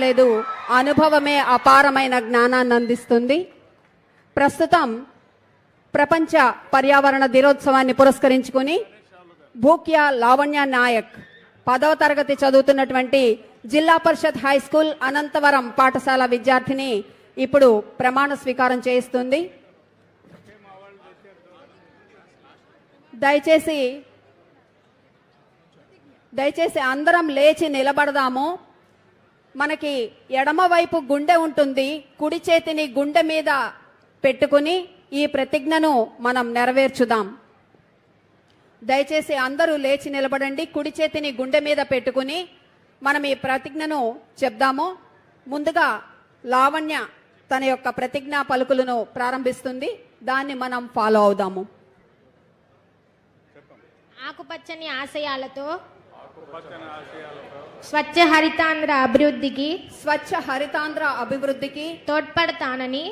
లేదు, అనుభవమే అపారమైన జ్ఞానాన్ని అందిస్తుంది. ప్రస్తుతం ప్రపంచ పర్యావరణ దినోత్సవాన్ని పురస్కరించుకుని భూక్యా లావణ్య నాయక్ 10వ తరగతి చదువుతున్నటువంటి జిల్లా పరిషత్ హై స్కూల్ అనంతవరం పాఠశాల విద్యార్థిని ఇప్పుడు ప్రమాణ స్వీకారం చేయిస్తుంది. దయచేసి అందరం లేచి నిలబడదాము. మనకి ఎడమవైపు గుండె ఉంటుంది, కుడి చేతిని గుండె మీద పెట్టుకుని ఈ ప్రతిజ్ఞను మనం నెరవేర్చుదాం. దయచేసి అందరూ లేచి నిలబడండి. కుడి చేతిని గుండె మీద పెట్టుకుని మనం ఈ ప్రతిజ్ఞను చెప్దాము. ముందుగా లావణ్య తన యొక్క ప్రతిజ్ఞా పలుకులను ప్రారంభిస్తుంది, దాన్ని మనం ఫాలో అవుదాము. ఆకుపచ్చని ఆశయాలతో స్వచ్ఛ హరితాంధ్ర అభివృద్ధికి తోడ్పడతానని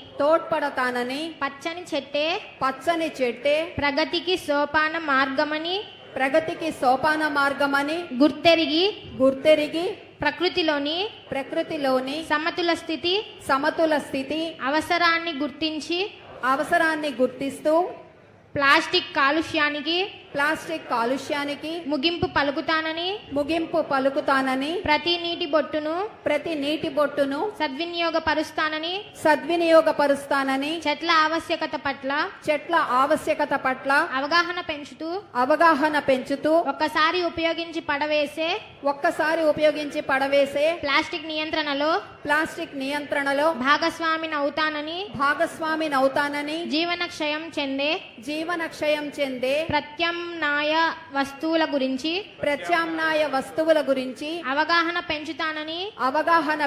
పచ్చని చెట్టే ప్రగతికి సోపాన మార్గమని గుర్తెరిగి ప్రకృతిలోని సమతుల స్థితి అవసరాన్ని గుర్తిస్తూ ప్లాస్టిక్ కాలుష్యానికి ముగింపు పలుకుతానని ప్రతి నీటి బొట్టును సద్వినియోగపరుస్తానని చెట్ల ఆవశ్యకత పట్ల అవగాహన పెంచుతూ ఒక్కసారి ఉపయోగించి పడవేసే ప్లాస్టిక్ నియంత్రణలో భాగస్వామినవుతానని జీవనక్షయం చెందే ప్రత్యామ్నాయ వస్తువుల గురించి అవగాహన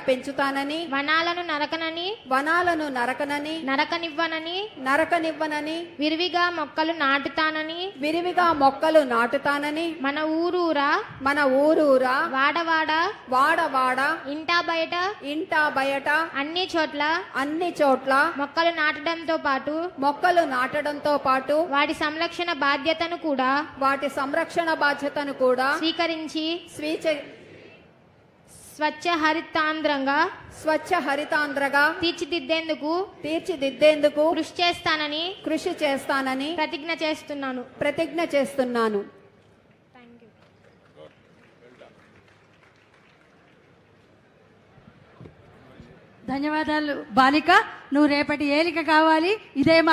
పెంచుతానని వనాలను నరకనివ్వనని విరివిగా మొక్కలు నాటుతానని మన ఊరూరా వాడవాడ ఇంటా బయట అన్ని చోట్ల మొక్కలు నాటడంతో పాటు వాటి సంరక్షణ బాధ్యతను కూడా స్వీకరించి స్వచ్ఛ హరితాంధ్రగా తీర్చిదిద్దేందుకు కృషి చేస్తానని ప్రతిజ్ఞ చేస్తున్నాను. ధన్యవాదాలు బాలిక, నువ్వు రేపటి ఏలిక కావాలి. ఇదే మా